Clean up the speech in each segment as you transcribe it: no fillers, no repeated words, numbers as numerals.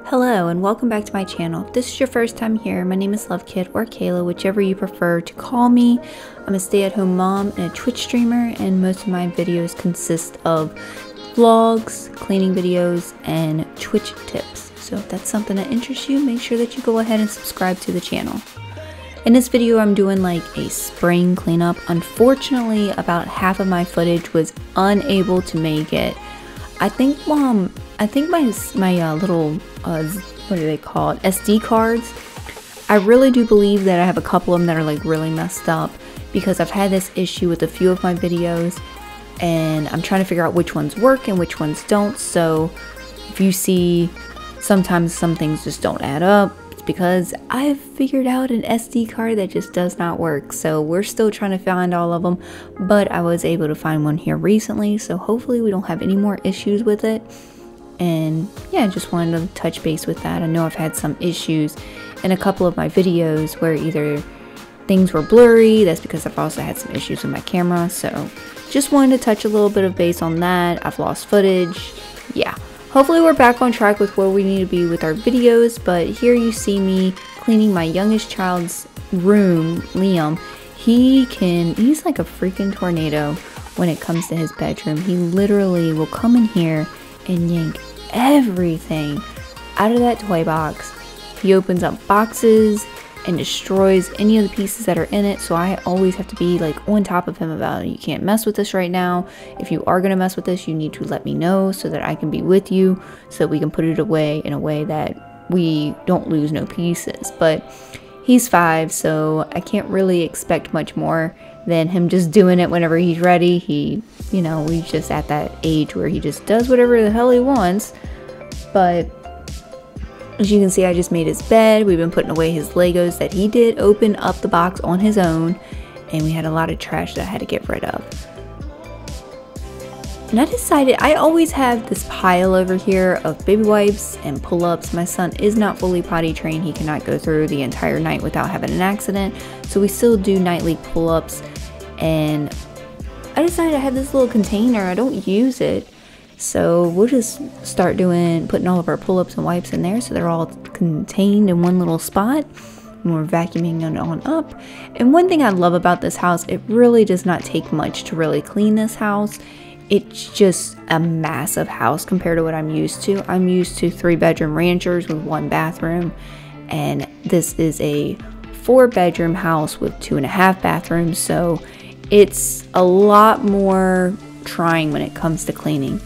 Hello and welcome back to my channel. If this is your first time here, my name is Lovekid or Kayla, whichever you prefer to call me. I'm a stay-at-home mom and a Twitch streamer, and most of my videos consist of vlogs, cleaning videos, and Twitch tips. So if that's something that interests you, make sure that you go ahead and subscribe to the channel. In this video, I'm doing like a spring cleanup. Unfortunately, about half of my footage was unable to make it. I think my little what do they call it, SD cards, I really do believe that I have a couple of them that are like really messed up, because I've had this issue with a few of my videos and I'm trying to figure out which ones work and which ones don't. So if you see sometimes some things just don't add up, it's because I've figured out an SD card that just does not work. So we're still trying to find all of them, but I was able to find one here recently, so hopefully we don't have any more issues with it. And yeah, I just wanted to touch base with that. I know I've had some issues in a couple of my videos where either things were blurry. That's because I've also had some issues with my camera. So just wanted to touch a little bit of base on that. I've lost footage. Yeah, hopefully we're back on track with where we need to be with our videos. But here you see me cleaning my youngest child's room, Liam. He's like a freaking tornado when it comes to his bedroom. He literally will come in here and yank everything out of that toy box. He opens up boxes and destroys any of the pieces that are in it, so I always have to be like on top of him about it. You can't mess with this right now. If you are gonna mess with this, you need to let me know so that I can be with you, so that we can put it away in a way that we don't lose no pieces. But he's 5, so I can't really expect much more than him just doing it whenever he's ready. He's just at that age where he just does whatever the hell he wants. But as you can see, I just made his bed. We've been putting away his Legos that he did open up the box on his own, and we had a lot of trash that I had to get rid of. And I decided, I always have this pile over here of baby wipes and pull-ups. My son is not fully potty trained. He cannot go through the entire night without having an accident. So we still do nightly pull-ups. And I decided I have this little container. I don't use it. So we'll just start putting all of our pull-ups and wipes in there, so they're all contained in one little spot. And we're vacuuming it on up. And one thing I love about this house, it really does not take much to really clean this house. It's just a massive house compared to what I'm used to. I'm used to 3-bedroom ranchers with 1 bathroom, and this is a 4-bedroom house with 2.5 bathrooms, so it's a lot more trying when it comes to cleaning.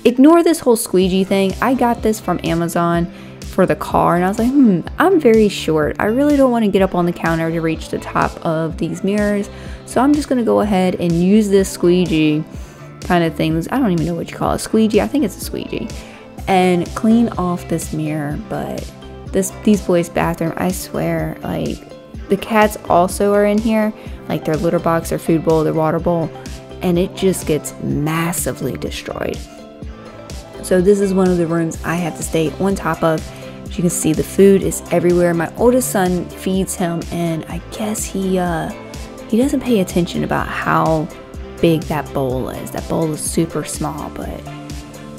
Ignore this whole squeegee thing. I got this from Amazon for the car, and I was like, I'm very short. I really don't want to get up on the counter to reach the top of these mirrors, so I'm just going to go ahead and use this squeegee kind of things. I don't even know what you call a squeegee. I think it's a squeegee, and clean off this mirror. But these boys' bathroom, I swear, like, the cats also are in here, like their litter box, their food bowl, their water bowl, and it just gets massively destroyed. So this is one of the rooms I have to stay on top of. As you can see, the food is everywhere. My oldest son feeds him, and I guess he doesn't pay attention about how big that bowl is. That bowl is super small, but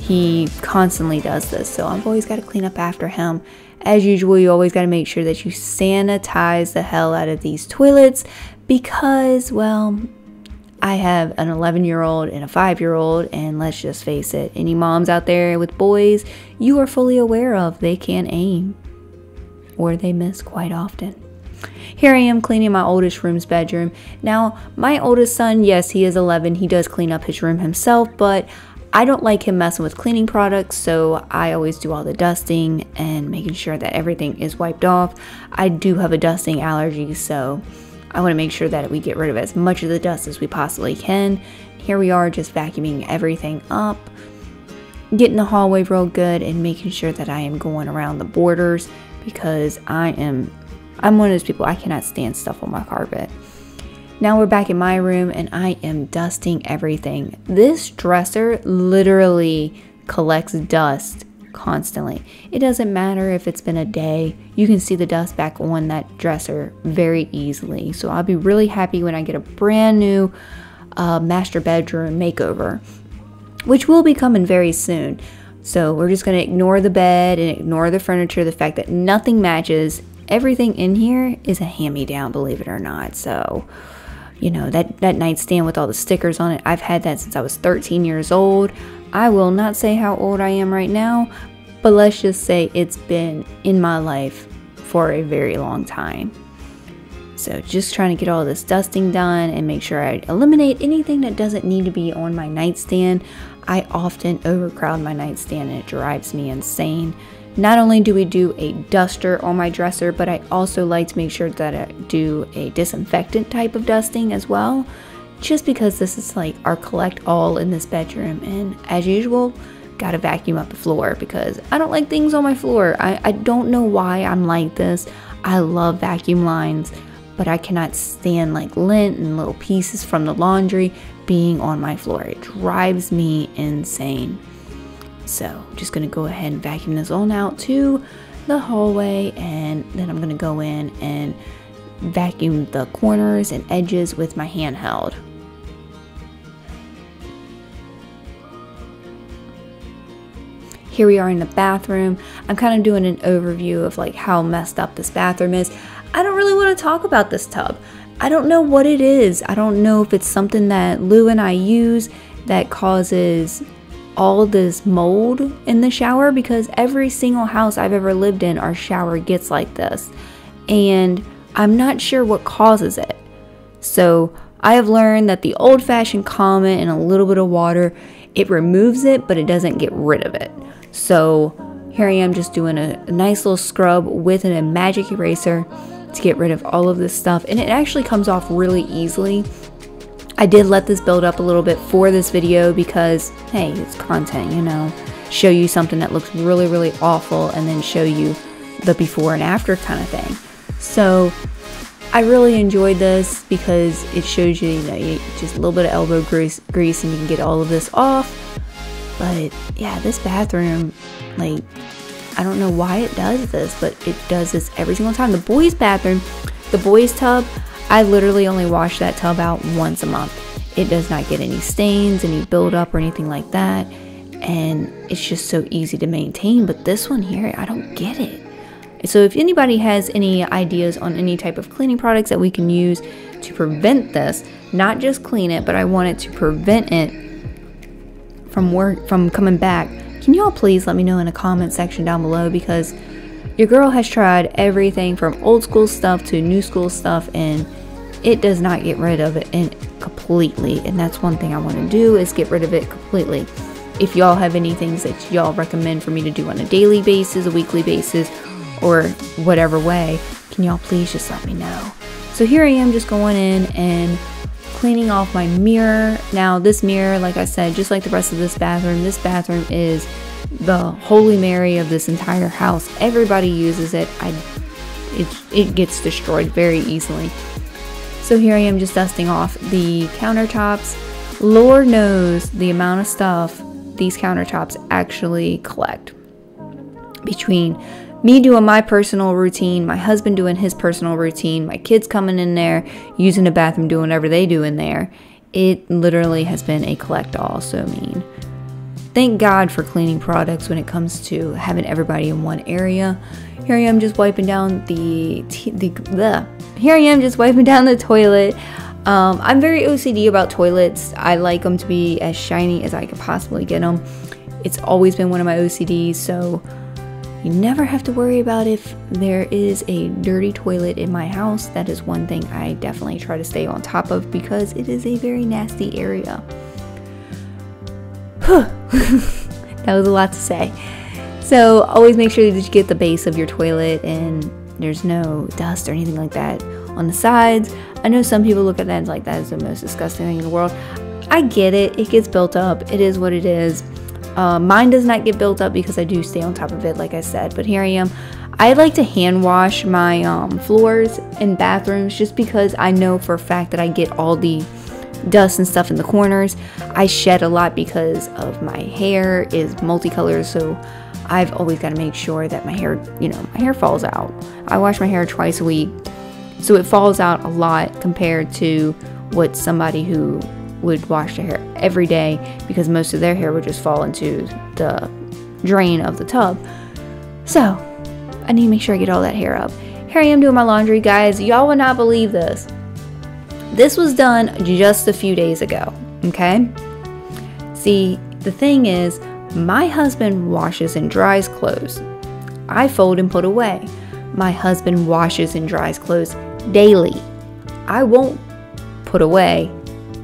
he constantly does this, so I've always got to clean up after him. As usual, you always got to make sure that you sanitize the hell out of these toilets, because, well, I have an 11-year-old and a 5-year-old, and let's just face it, any moms out there with boys, you are fully aware of, they can't aim, or they miss quite often. Here I am cleaning my oldest room's bedroom. Now, my oldest son, yes, he is 11. He does clean up his room himself, but I don't like him messing with cleaning products, so I always do all the dusting and making sure that everything is wiped off. I do have a dusting allergy, so I want to make sure that we get rid of as much of the dust as we possibly can. Here we are, just vacuuming everything up, getting the hallway real good, and making sure that I am going around the borders, because I'm one of those people, I cannot stand stuff on my carpet. Now we're back in my room, and I am dusting everything. This dresser literally collects dust constantly. It doesn't matter if it's been a day. You can see the dust back on that dresser very easily. So I'll be really happy when I get a brand new master bedroom makeover, which will be coming very soon. So we're just going to ignore the bed and ignore the furniture, the fact that nothing matches. Everything in here is a hand-me-down, believe it or not. So, you know, that nightstand with all the stickers on it, I've had that since I was 13 years old. I will not say how old I am right now, but let's just say it's been in my life for a very long time. So just trying to get all this dusting done and make sure I eliminate anything that doesn't need to be on my nightstand. I often overcrowd my nightstand and it drives me insane. Not only do we do a duster on my dresser, but I also like to make sure that I do a disinfectant type of dusting as well. Just because this is like our collect all in this bedroom, and as usual, gotta vacuum up the floor because I don't like things on my floor. I don't know why I'm like this. I love vacuum lines, but I cannot stand like lint and little pieces from the laundry being on my floor. It drives me insane. So I'm just gonna go ahead and vacuum this on out to the hallway, and then I'm gonna go in and vacuum the corners and edges with my handheld. Here we are in the bathroom. I'm kind of doing an overview of like how messed up this bathroom is. I don't really want to talk about this tub. I don't know what it is. I don't know if it's something that Lou and I use that causes all this mold in the shower, because every single house I've ever lived in, our shower gets like this. And I'm not sure what causes it. So I have learned that the old-fashioned Comet and a little bit of water, it removes it, but it doesn't get rid of it. So here I am just doing a nice little scrub with a magic eraser to get rid of all of this stuff, and it actually comes off really easily. I did let this build up a little bit for this video because, hey, it's content, you know, show you something that looks really, really awful and then show you the before and after kind of thing. So I really enjoyed this because it shows you, just a little bit of elbow grease and you can get all of this off. But yeah, this bathroom, like, I don't know why it does this, but it does this every single time. The boys' bathroom, the boys' tub, I literally only wash that tub out once a month. It does not get any stains, any buildup or anything like that. And it's just so easy to maintain. But this one here, I don't get it. So if anybody has any ideas on any type of cleaning products that we can use to prevent this, not just clean it, but I want it to prevent it from coming back, can y'all please let me know in the comment section down below, because your girl has tried everything from old school stuff to new school stuff and it does not get rid of it completely. And that's one thing I want to do, is get rid of it completely. If y'all have any things that y'all recommend for me to do on a daily basis, a weekly basis, or whatever way, can y'all please just let me know. So here I am just going in and cleaning off my mirror. Now this mirror, like I said, just like the rest of this bathroom is the Holy Mary of this entire house. Everybody uses it. It gets destroyed very easily. So here I am just dusting off the countertops. Lord knows the amount of stuff these countertops actually collect. Between me doing my personal routine, my husband doing his personal routine, my kids coming in there, using the bathroom, doing whatever they do in there, it literally has been a collect-all. So I mean, thank God for cleaning products when it comes to having everybody in one area. Here I am just wiping down the toilet. I'm very OCD about toilets. I like them to be as shiny as I could possibly get them. It's always been one of my OCDs, so you never have to worry about if there is a dirty toilet in my house. That is one thing I definitely try to stay on top of because it is a very nasty area. That was a lot to say. So always make sure that you get the base of your toilet and there's no dust or anything like that on the sides. I know some people look at that and like, that is the most disgusting thing in the world. I get it. It gets built up. It is what it is. Mine does not get built up because I do stay on top of it, like I said. But here I am. I like to hand wash my floors in bathrooms just because I know for a fact that I get all the dust and stuff in the corners. I shed a lot because of my hair is multicolored, so I've always got to make sure that my hair, my hair falls out. I wash my hair twice a week, so it falls out a lot compared to what somebody who would wash their hair every day, because most of their hair would just fall into the drain of the tub. So I need to make sure I get all that hair up. Here I am doing my laundry, guys. Y'all would not believe this. This was done just a few days ago, okay? See, the thing is, my husband washes and dries clothes. I fold and put away. My husband washes and dries clothes daily. I won't put away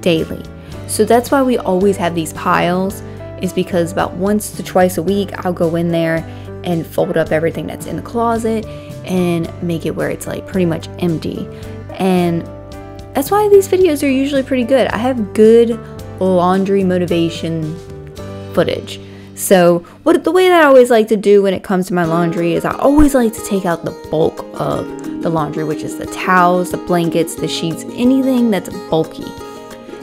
daily. So that's why we always have these piles, is because about once to twice a week, I'll go in there and fold up everything that's in the closet and make it where it's like pretty much empty. And that's why these videos are usually pretty good. I have good laundry motivation footage. So the way that I always like to do when it comes to my laundry is I always like to take out the bulk of the laundry, which is the towels, the blankets, the sheets, anything that's bulky.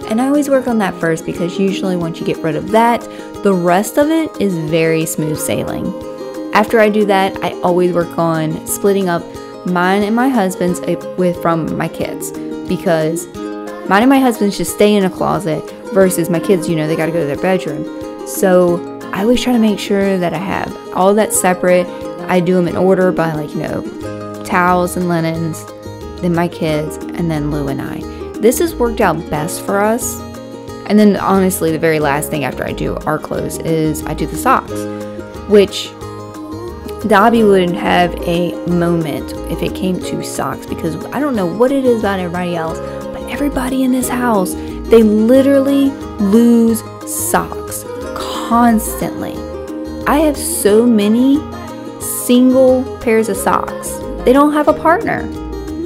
And I always work on that first, because usually once you get rid of that, the rest of it is very smooth sailing. After I do that, I always work on splitting up mine and my husband's from my kids, because mine and my husband's just stay in a closet versus my kids, they got to go to their bedroom. So I always try to make sure that I have all that separate. I do them in order by towels and linens, then my kids, and then Lou and I. This has worked out best for us. And then honestly, the very last thing after I do our clothes is I do the socks, which Dobby would have a moment if it came to socks, because I don't know what it is about everybody else, but everybody in this house, they literally lose socks constantly. I have so many single pairs of socks. They don't have a partner.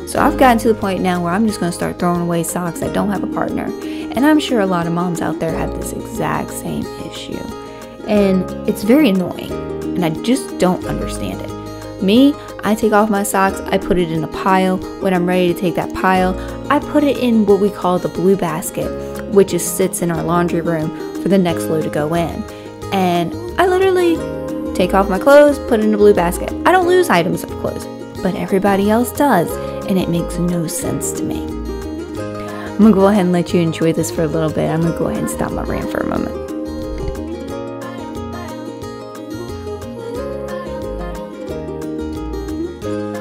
So I've gotten to the point now where I'm just going to start throwing away socks that don't have a partner. And I'm sure a lot of moms out there have this exact same issue. And it's very annoying. And I just don't understand it. Me, I take off my socks, I put it in a pile. When I'm ready to take that pile, I put it in what we call the blue basket, which just sits in our laundry room for the next load to go in. And I literally take off my clothes, put it in the blue basket. I don't lose items of clothes, but everybody else does, and it makes no sense to me. I'm gonna go ahead and let you enjoy this for a little bit. I'm gonna go ahead and stop my rant for a moment. Thank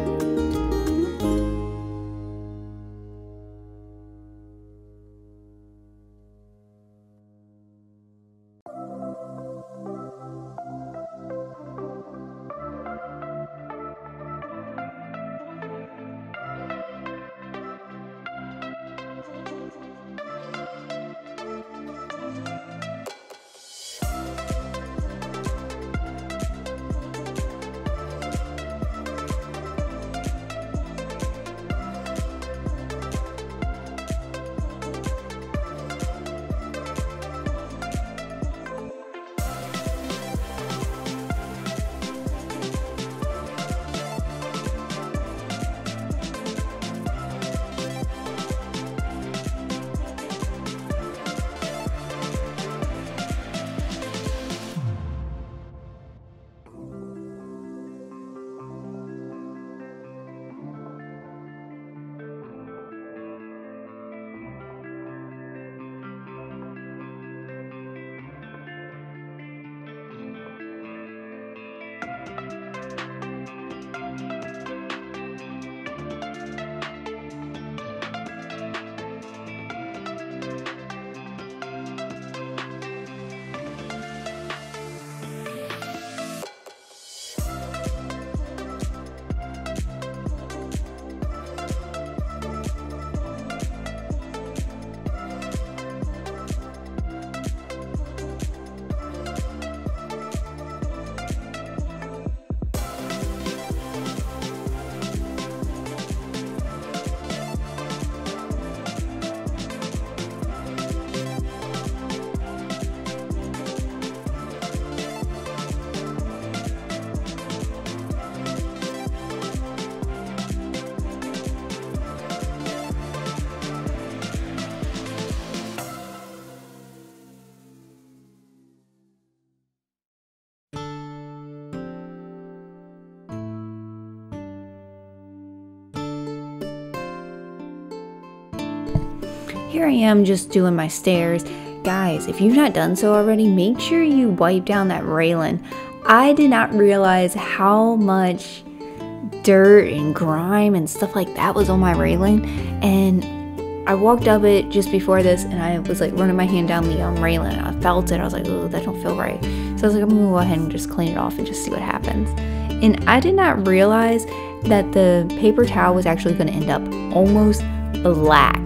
you. here I am just doing my stairs. Guys, if you've not done so already, make sure you wipe down that railing. I did not realize how much dirt and grime and stuff like that was on my railing, and I walked up it just before this, and I was like running my hand down the railing, and I felt it. I was like, oh, that don't feel right. So I was like, I'm gonna go ahead and just clean it off and just see what happens. And I did not realize that the paper towel was actually gonna end up almost black.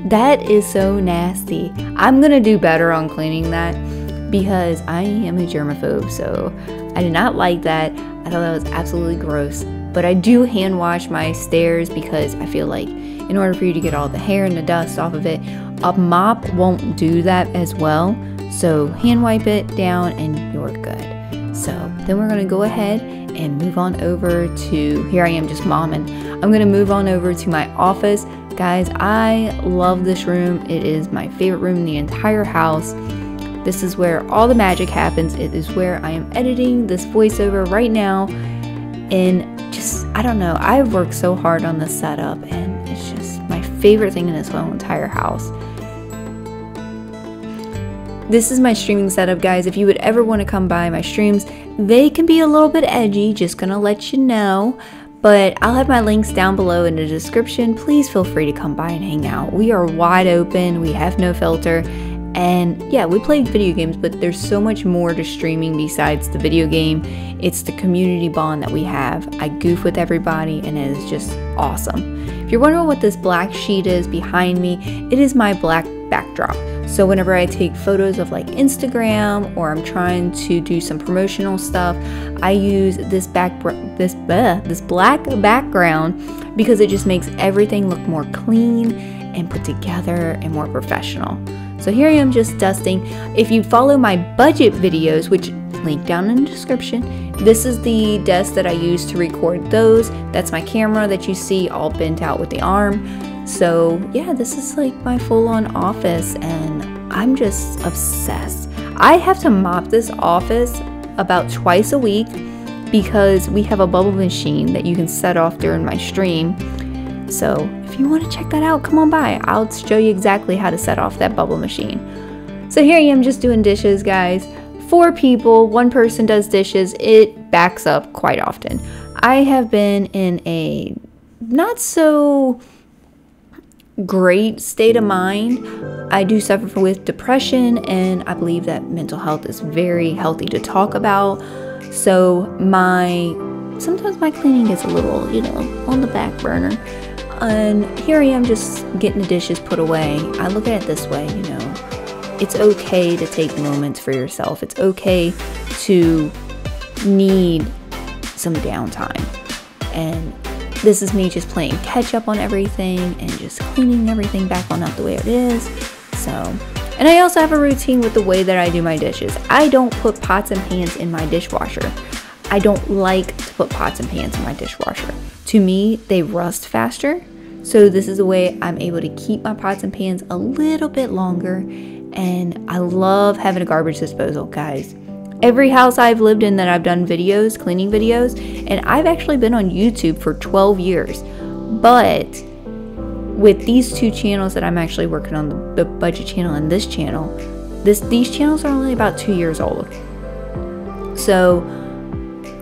That is so nasty. I'm gonna do better on cleaning that because I am a germaphobe, so I did not like that. I thought that was absolutely gross. But I do hand wash my stairs because I feel like in order for you to get all the hair and the dust off of it, a mop won't do that as well. So hand wipe it down and you're good. So then we're gonna go ahead and move on over to, here I am just momming. I'm gonna move on over to my office. Guys, I love this room. It is my favorite room in the entire house. This is where all the magic happens. It is where I am editing this voiceover right now. And just, I don't know, I've worked so hard on this setup, and it's just my favorite thing in this whole entire house. This is my streaming setup, guys. If you would ever want to come by my streams, they can be a little bit edgy, just gonna let you know. But I'll have my links down below in the description. Please feel free to come by and hang out. We are wide open, we have no filter. And yeah, we play video games, but there's so much more to streaming besides the video game. It's the community bond that we have. I goof with everybody, and it is just awesome. If you're wondering what this black sheet is behind me, it is my black backdrop. So whenever I take photos of like Instagram, or I'm trying to do some promotional stuff, I use this black background because it just makes everything look more clean and put together and more professional. So here I am just dusting. If you follow my budget videos, which link down in the description, this is the desk that I use to record those. That's my camera that you see all bent out with the arm. So yeah, this is like my full-on office, and I'm just obsessed. I have to mop this office about twice a week because we have a bubble machine that you can set off during my stream. So if you want to check that out, come on by. I'll show you exactly how to set off that bubble machine. So here I am just doing dishes, guys. 4 people, 1 person does dishes. It backs up quite often. I have been in a not so great state of mind. I do suffer with depression, and I believe that mental health is very healthy to talk about. So sometimes my cleaning gets a little, on the back burner. And here I am just getting the dishes put away. I look at it this way, it's okay to take moments for yourself. It's okay to need some downtime. And this is me just playing catch up on everything and just cleaning everything back on up the way it is. And I also have a routine with the way that I do my dishes. I don't put pots and pans in my dishwasher. I don't like to put pots and pans in my dishwasher. To me, they rust faster. So this is the way I'm able to keep my pots and pans a little bit longer. And I love having a garbage disposal, guys. Every house I've lived in that I've done videos, cleaning videos, and I've actually been on YouTube for 12 years. But with these 2 channels that I'm actually working on, the budget channel and this channel, these channels are only about 2 years old. So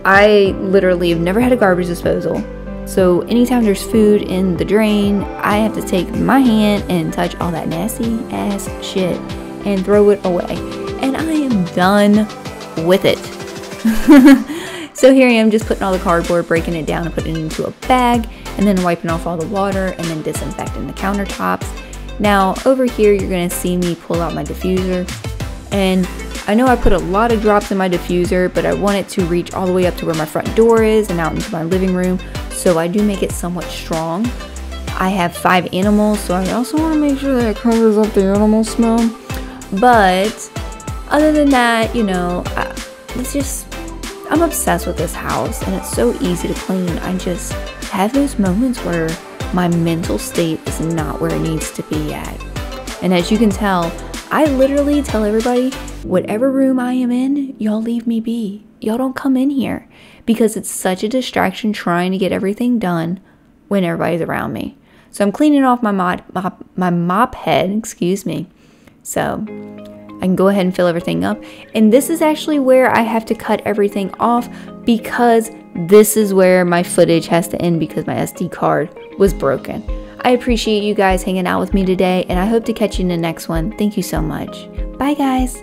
I literally have never had a garbage disposal. So anytime there's food in the drain, I have to take my hand and touch all that nasty ass shit and throw it away. And I am done with it. So here I am just putting all the cardboard, breaking it down and putting it into a bag, and then wiping off all the water and then disinfecting the countertops. Now over here you're going to see me pull out my diffuser, and I know I put a lot of drops in my diffuser, but I want it to reach all the way up to where my front door is and out into my living room. So I do make it somewhat strong. I have 5 animals, so I also want to make sure that it covers up the animal smell. But other than that, I'm obsessed with this house, and it's so easy to clean. I just have those moments where my mental state is not where it needs to be at. And as you can tell, I literally tell everybody, whatever room I am in, y'all leave me be. Y'all don't come in here, because it's such a distraction trying to get everything done when everybody's around me. So I'm cleaning off my mop head, excuse me. So I can go ahead and fill everything up. And this is actually where I have to cut everything off, because this is where my footage has to end because my SD card was broken. I appreciate you guys hanging out with me today, and I hope to catch you in the next one. Thank you so much. Bye guys.